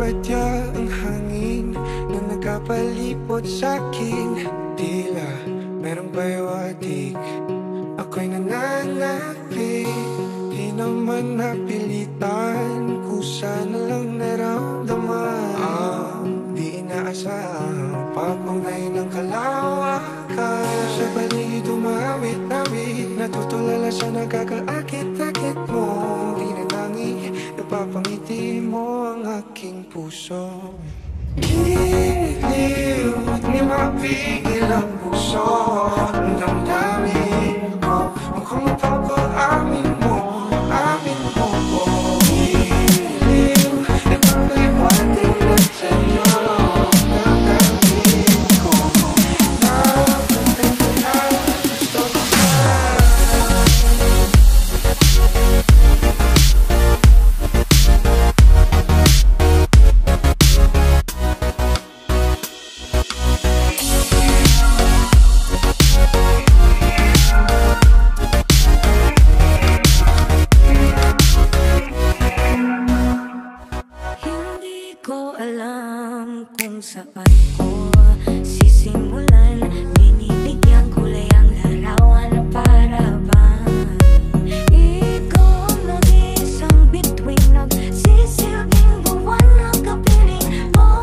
badya ang hangin na nakapalipot sa'kin. Tila merong pahiwatig, ako'y nananakit. Di naman napilitan, kusa na lang naramdaman ang di inaasahang pagbangay ng kalawakan. Sa paligid umawit-awit, natutulala sa nagkakaakit-akit mo. Di na tangi, napapangiti mo ang aking puso. Giliw at di mapigil ang puso. Ang damdamin ko, mukhang mapapaamin mo. Amin mo ko. Giliw, napapaliwanag na sa'yo. Damdamin ko, napuntin ko na gusto ko na. Ko alam kung saan ko sisimulan. Binibigyan kulay ang larawan na para bang ikaw ang nag-iisang bituin, nagsisilbing buwan ng kapiling mo.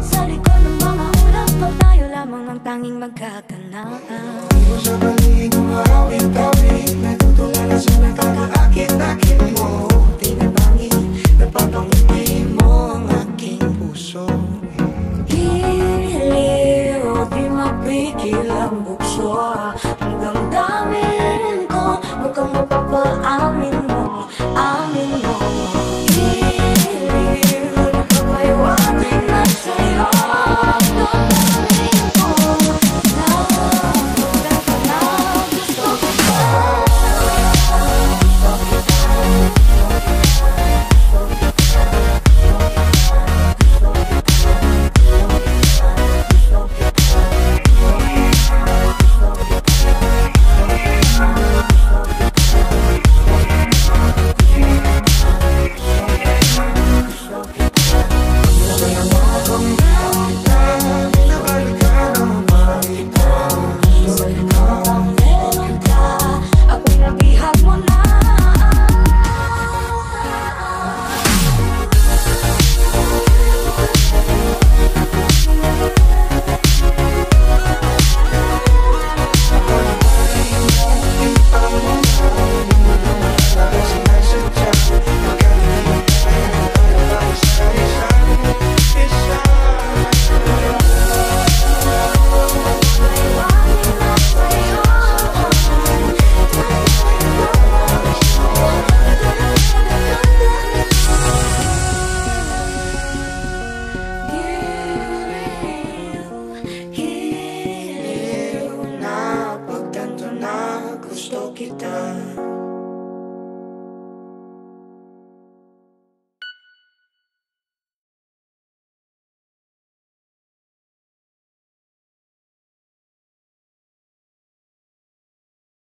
Sa likod ng mga ulap, tayo lamang ang tanging magkakanaan. Sa paligid umawit-awit, natutulala sa nakakaakit-akit mo. Di na tangi, napapangiti mo ang aking puso. Giliw, di mapigil ang buhay.